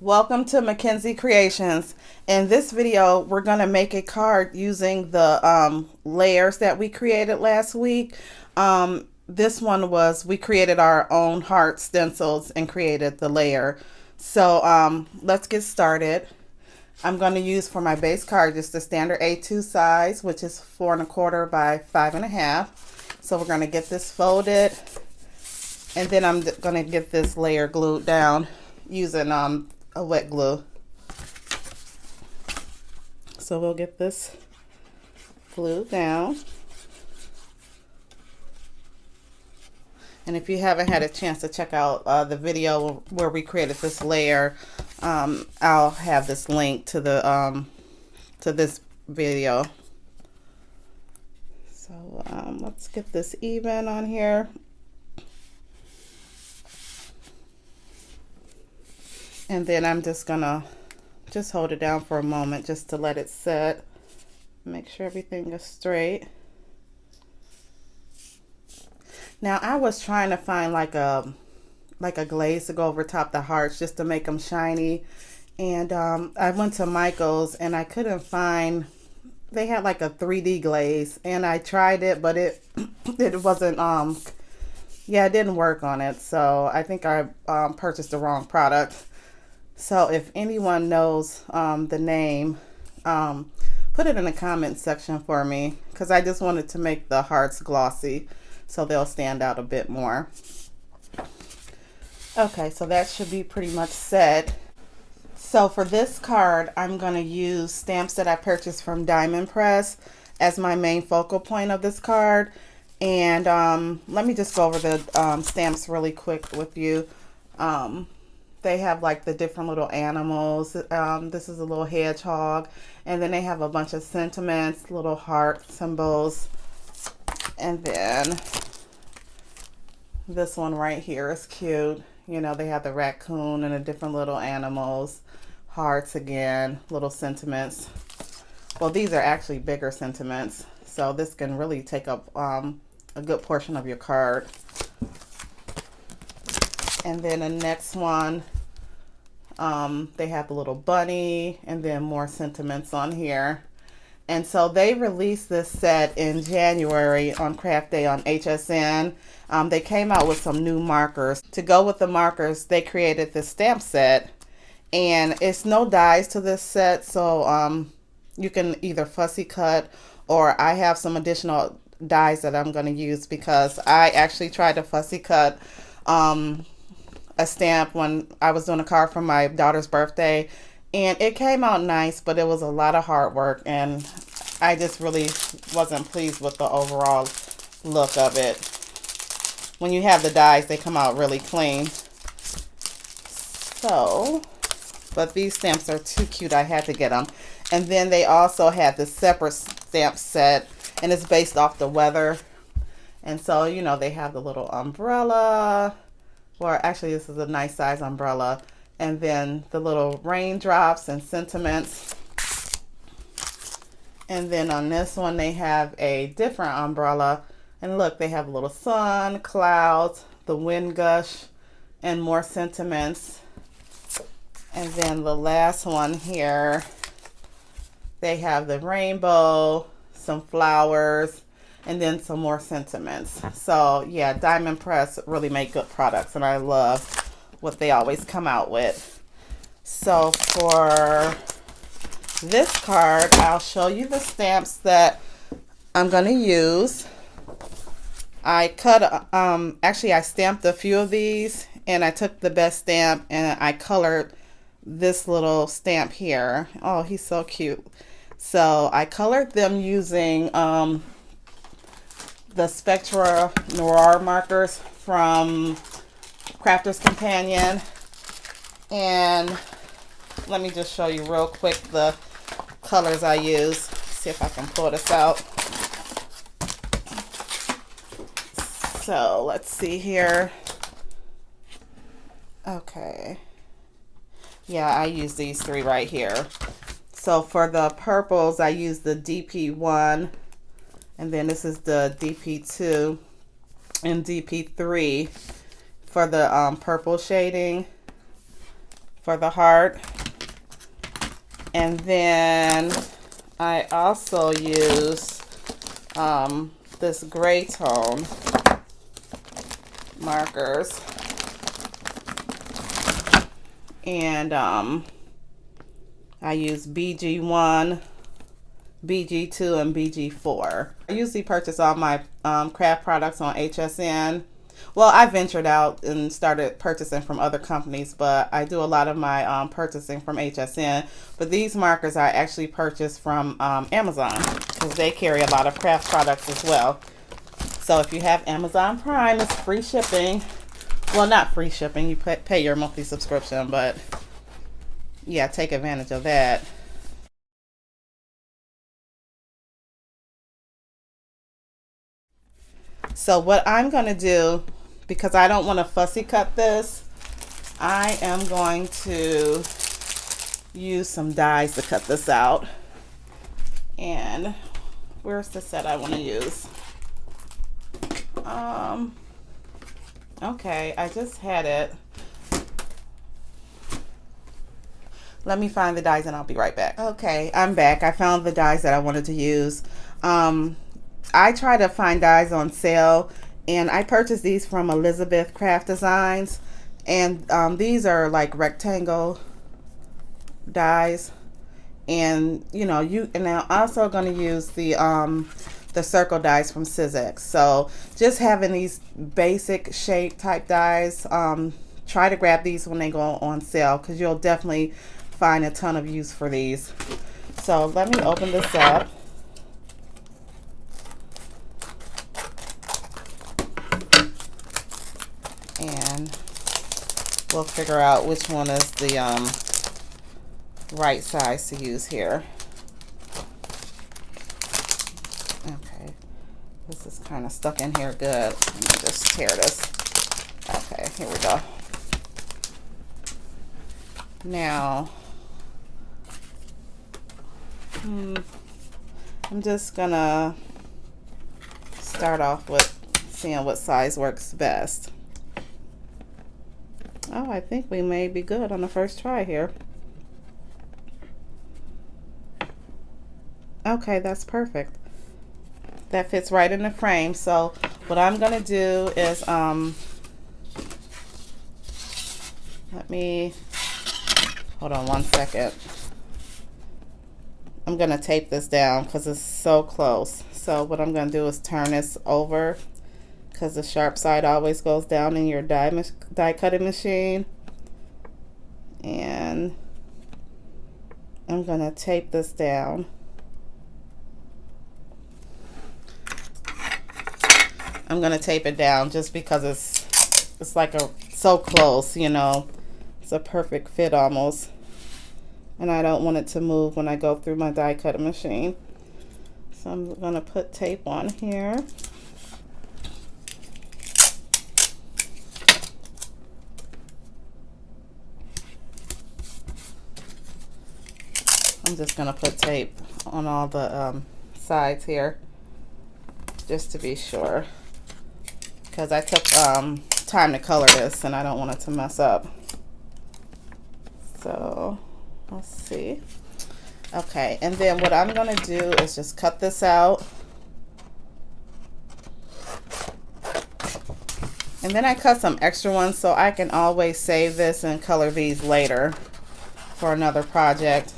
Welcome to Mackenzie Creations. In this video, we're going to make a card using the layers that we created last week. This one was, we created our own heart stencils and created the layer. So let's get started. I'm going to use for my base card just the standard A2 size, which is 4¼ by 5½. So we're going to get this folded, and then I'm going to get this layer glued down using a wet glue. So we'll get this glued down. And if you haven't had a chance to check out the video where we created this layer, I'll have this link to the to this video. So let's get this even on here. And then I'm just gonna hold it down for a moment just to let it set. Make sure everything is straight. Now I was trying to find like a glaze to go over top the hearts just to make them shiny. And I went to Michael's and I couldn't find, they had like a 3D glaze, and I tried it, but it wasn't, yeah, it didn't work on it. So I think I purchased the wrong product. So if anyone knows the name, put it in the comment section for me, because I just wanted to make the hearts glossy so they'll stand out a bit more. Okay, so that should be pretty much set. So for this card, I'm going to use stamps that I purchased from Diamond Press as my main focal point of this card. And let me just go over the stamps really quick with you. They have like the different little animals. This is a little hedgehog. And then they have a bunch of sentiments, little heart symbols. And then this one right here is cute. You know, they have the raccoon and the different little animals. Hearts again, little sentiments. Well, these are actually bigger sentiments. So this can really take up a good portion of your card. And then the next one, they have the little bunny and then more sentiments on here. And so they released this set in January on Craft Day on HSN. They came out with some new markers. To go with the markers, they created this stamp set. And it's no dies to this set, so you can either fussy cut, or I have some additional dies that I'm going to use because I actually tried to fussy cut a stamp when I was doing a card for my daughter's birthday, and it came out nice, but it was a lot of hard work, and I just really wasn't pleased with the overall look of it. When you have the dies, they come out really clean. So, but these stamps are too cute, I had to get them. And then they also had the separate stamp set, and it's based off the weather. And so, you know, they have the little umbrella, or actually this is a nice size umbrella, and then the little raindrops and sentiments. And then on this one they have a different umbrella, and look, they have a little sun, clouds, the wind gush, and more sentiments. And then the last one here, they have the rainbow, some flowers, and then some more sentiments. So yeah, Diamond Press really make good products, and I love what they always come out with. So for this card, I'll show you the stamps that I'm going to use. I cut, actually I stamped a few of these, and I took the best stamp and I colored this little stamp here. Oh, he's so cute. So I colored them using the Spectra Noir markers from Crafter's Companion. And let me just show you real quick the colors I use. See if I can pull this out. So let's see here. Okay. Yeah, I use these three right here. So for the purples, I use the DP1, and then this is the DP2 and DP3 for the purple shading. for the heart. And then I also use this gray tone markers. And I use BG1, BG2, and BG4. I usually purchase all my craft products on HSN. Well, I ventured out and started purchasing from other companies, but I do a lot of my purchasing from HSN. But these markers I actually purchased from Amazon because they carry a lot of craft products as well. So if you have Amazon Prime, it's free shipping. Well, not free shipping. You pay your monthly subscription, but yeah, take advantage of that. So what I'm going to do, because I don't want to fussy cut this, I am going to use some dies to cut this out. And where's the set I want to use? Okay, I just had it. Let me find the dies and I'll be right back. Okay, I'm back. I found the dies that I wanted to use. I try to find dies on sale, and I purchased these from Elizabeth Craft Designs, and these are like rectangle dies, and you know, and I'm also going to use the circle dies from Sizzix. So just having these basic shape type dies, try to grab these when they go on sale, because you'll definitely find a ton of use for these. So let me open this up. And we'll figure out which one is the right size to use here. Okay, this is kind of stuck in here good. Let me just tear this. Okay, here we go. Now, I'm just gonna start off with seeing what size works best. Oh, I think we may be good on the first try here. Okay, that's perfect. That fits right in the frame. So what I'm gonna do is let me hold on one second. I'm gonna tape this down because it's so close. So what I'm gonna do is turn this over, because the sharp side always goes down in your die cutting machine. And I'm gonna tape this down. I'm gonna tape it down just because it's like so close, you know. It's a perfect fit almost. And I don't want it to move when I go through my die cutting machine. So I'm gonna put tape on here. I'm just gonna put tape on all the sides here, just to be sure, because I took time to color this and I don't want it to mess up. So let's see. Okay, and then what I'm gonna do is just cut this out. And then I cut some extra ones so I can always save this and color these later for another project.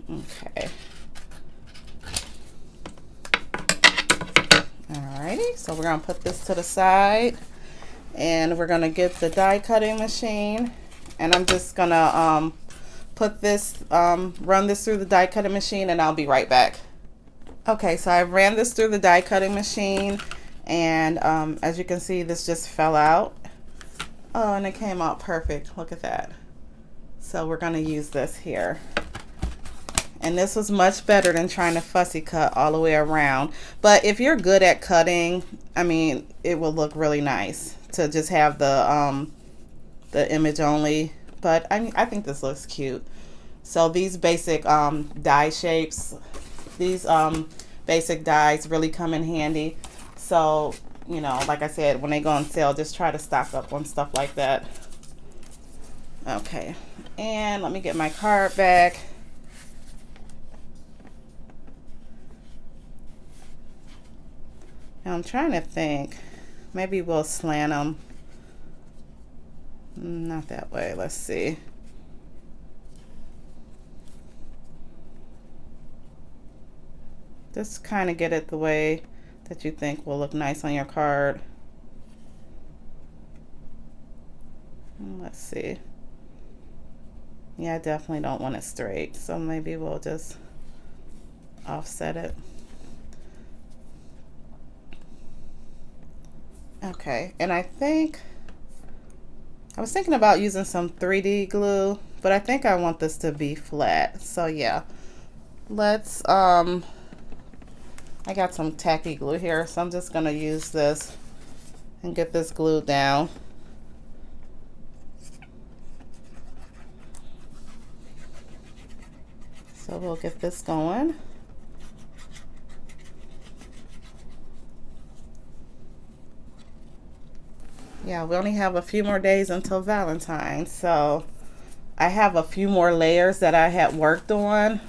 Okay. Alrighty, so we're gonna put this to the side, and we're gonna get the die cutting machine, and I'm just gonna put this, run this through the die cutting machine, and I'll be right back. Okay, so I ran this through the die cutting machine, and as you can see, this just fell out. Oh, and it came out perfect. Look at that. So we're gonna use this here. And this was much better than trying to fussy cut all the way around. But if you're good at cutting, I mean, it will look really nice to just have the image only. But I think this looks cute. So these basic die shapes, these basic dies really come in handy. So, you know, like I said, when they go on sale, just try to stock up on stuff like that. Okay, and let me get my card back. Now I'm trying to think. Maybe we'll slant them. Not that way. Let's see. Just kind of get it the way that you think will look nice on your card. Let's see. Yeah, I definitely don't want it straight, so maybe we'll just offset it. Okay, and I was thinking about using some 3D glue, but I think I want this to be flat. So yeah, let's I got some tacky glue here, so I'm just gonna use this and get this glued down. So we'll get this going. Yeah, we only have a few more days until Valentine's, so I have a few more layers that I had worked on.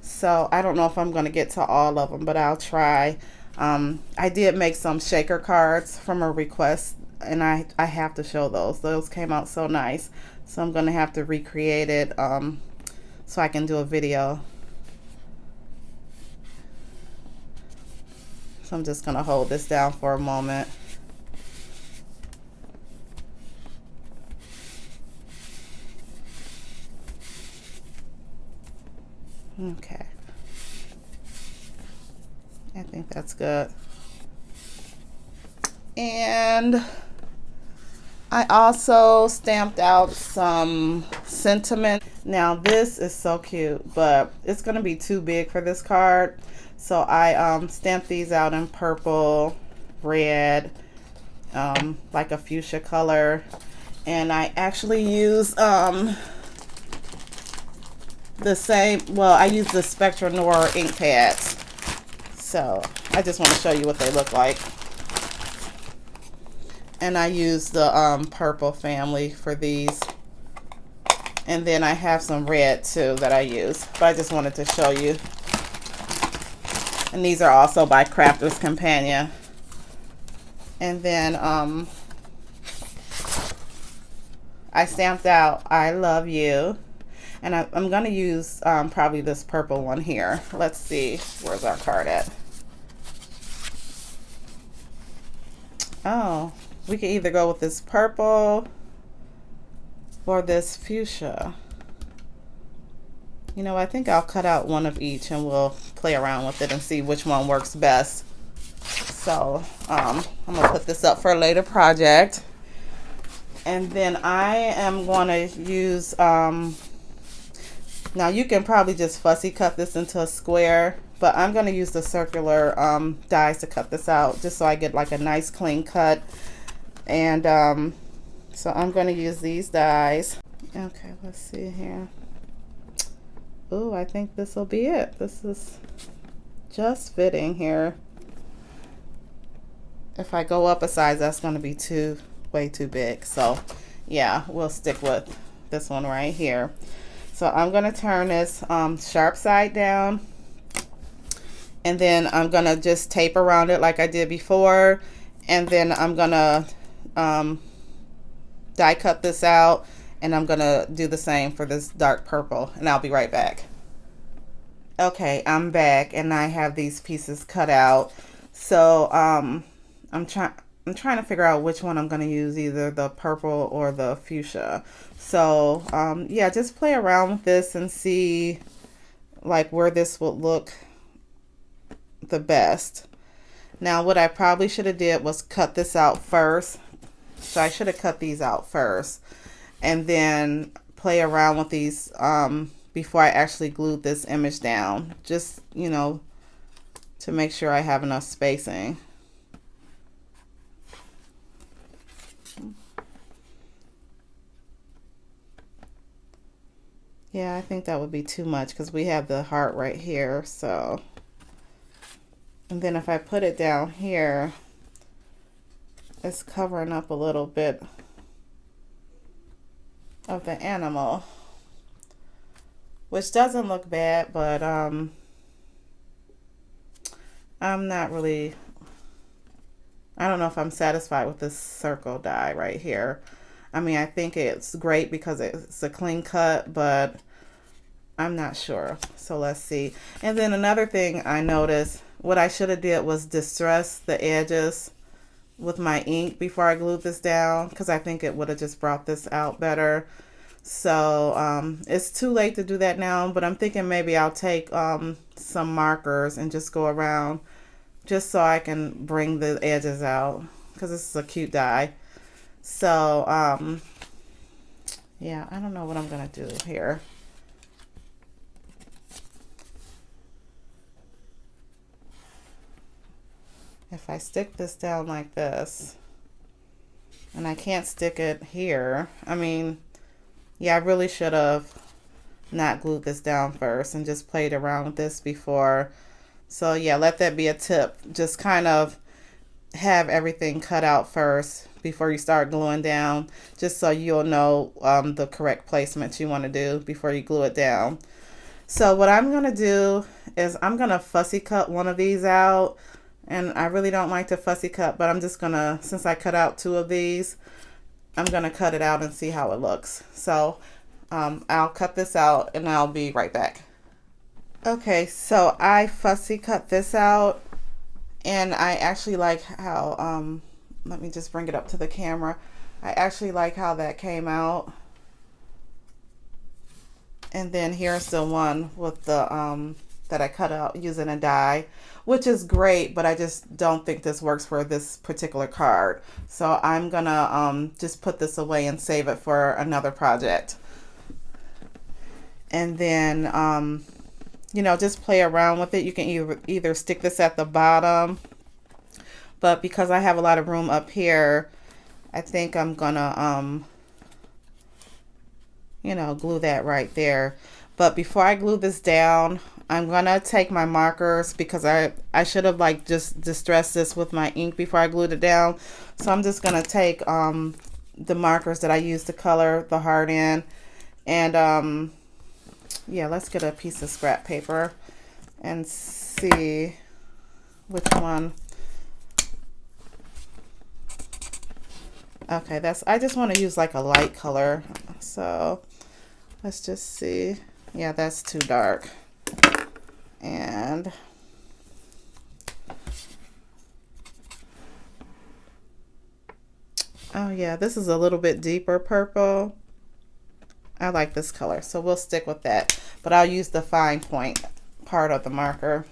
So I don't know if I'm going to get to all of them, but I'll try. I did make some shaker cards from a request, and I have to show those. Those came out so nice. So I'm going to have to recreate it so I can do a video. So I'm just going to hold this down for a moment. Okay. I think that's good. And I also stamped out some sentiment. Now this is so cute, but it's going to be too big for this card. So I stamped these out in purple, red, like a fuchsia color. And I actually use the same, well, I use the Spectra Noir ink pads. So I just want to show you what they look like. And I use the purple family for these. And then I have some red too that I use. But I just wanted to show you. And these are also by Crafter's Companion. And then I stamped out I Love You. And I'm going to use probably this purple one here. Let's see. Where's our card at? Oh, we can either go with this purple or this fuchsia. You know, I think I'll cut out one of each and we'll play around with it and see which one works best. So I'm going to put this up for a later project. And then I am going to use... now you can probably just fussy cut this into a square, but I'm going to use the circular dies to cut this out just so I get like a nice clean cut. And so I'm going to use these dies. Okay, let's see here. Ooh, I think this will be it. This is just fitting here. If I go up a size, that's going to be way too big. So yeah, we'll stick with this one right here. So I'm going to turn this sharp side down, and then I'm going to just tape around it like I did before, and then I'm going to die cut this out, and I'm going to do the same for this dark purple, and I'll be right back. Okay, I'm back, and I have these pieces cut out. So I'm trying to figure out which one I'm going to use, either the purple or the fuchsia. So yeah, just play around with this and see like where this would look the best. Now what I probably should have did was cut this out first. So I should have cut these out first and then play around with these before I actually glued this image down. Just, you know, to make sure I have enough spacing. Yeah, I think that would be too much because we have the heart right here. So And then if I put it down here, it's covering up a little bit of the animal, which doesn't look bad, but I'm not really, I don't know if I'm satisfied with this circle die right here. I mean, I think it's great because it's a clean cut, but I'm not sure. So let's see. And then another thing I noticed, what I should have did was distress the edges with my ink before I glued this down, because I think it would have just brought this out better. So it's too late to do that now, but I'm thinking maybe I'll take some markers and just go around just so I can bring the edges out, because this is a cute die. So yeah, I don't know what I'm gonna do here. If I stick this down like this, and I can't stick it here, I mean, yeah, I really should have not glued this down first and just played around with this before. So yeah, let that be a tip. Just kind of have everything cut out first before you start gluing down, just so you'll know the correct placement you want to do before you glue it down. So what I'm going to do is I'm going to fussy cut one of these out. And I really don't like to fussy cut, but I'm just going to, since I cut out two of these, I'm going to cut it out and see how it looks. So I'll cut this out and I'll be right back. Okay, so I fussy cut this out, and I actually like how, let me just bring it up to the camera. I actually like how that came out. And then here's the one with the, that I cut out using a die, which is great, but I just don't think this works for this particular card. So I'm gonna just put this away and save it for another project. And then, you know, just play around with it. You can either stick this at the bottom, but because I have a lot of room up here, I think I'm gonna, you know, glue that right there. But before I glue this down, I'm gonna take my markers, because I should have like just distressed this with my ink before I glued it down. So I'm just gonna take the markers that I used to color the heart in, and yeah, let's get a piece of scrap paper and see which one. Okay, I just want to use like a light color, so let's just see. Yeah, that's too dark. And oh yeah, this is a little bit deeper purple. I like this color, so we'll stick with that, but I'll use the fine point part of the marker.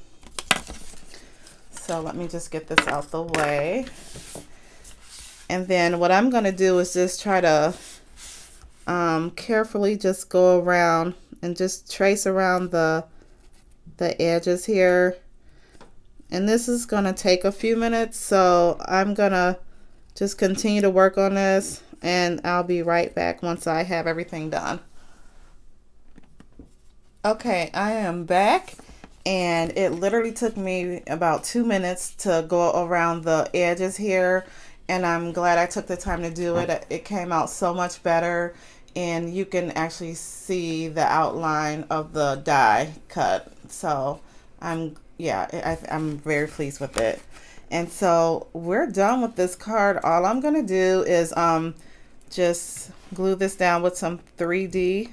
So let me just get this out the way. And then what I'm going to do is just try to carefully just go around and just trace around the edges here. And this is going to take a few minutes, so I'm going to just continue to work on this, and I'll be right back once I have everything done. Okay, I am back, and it literally took me about 2 minutes to go around the edges here, and I'm glad I took the time to do it. It came out so much better, and you can actually see the outline of the die cut. So I'm very pleased with it. And so we're done with this card. All I'm gonna do is just glue this down with some 3D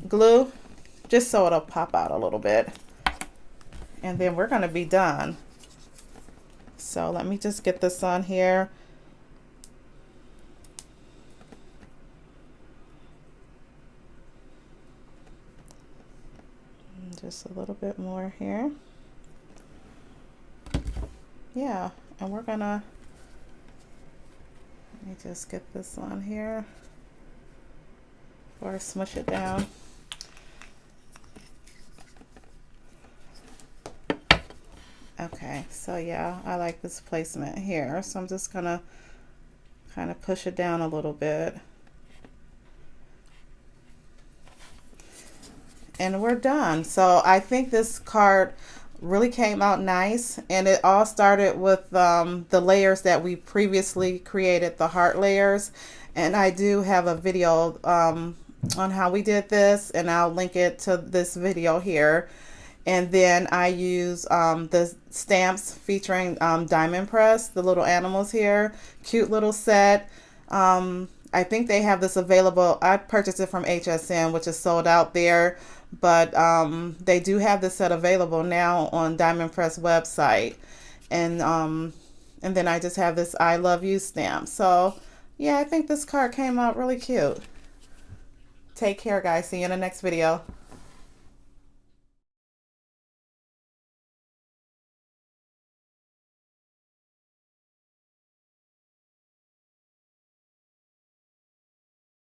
glue, just so it'll pop out a little bit, and then we're gonna be done. So let me just get this on here. Just a little bit more here. Yeah, and we're gonna, let me just get this on here or smush it down. Okay, so yeah, I like this placement here, so I'm just gonna kind of push it down a little bit, and we're done. So I think this card Really came out nice, and it all started with the layers that we previously created, the heart layers. And I do have a video on how we did this, and I'll link it to this video here. And then I use the stamps featuring diamond press, the little animals here. Cute little set. I think they have this available. I purchased it from HSN, which is sold out there. But they do have this set available now on Diamond Press website. And then I just have this I love you stamp. So yeah, I think this card came out really cute. Take care, guys. See you in the next video.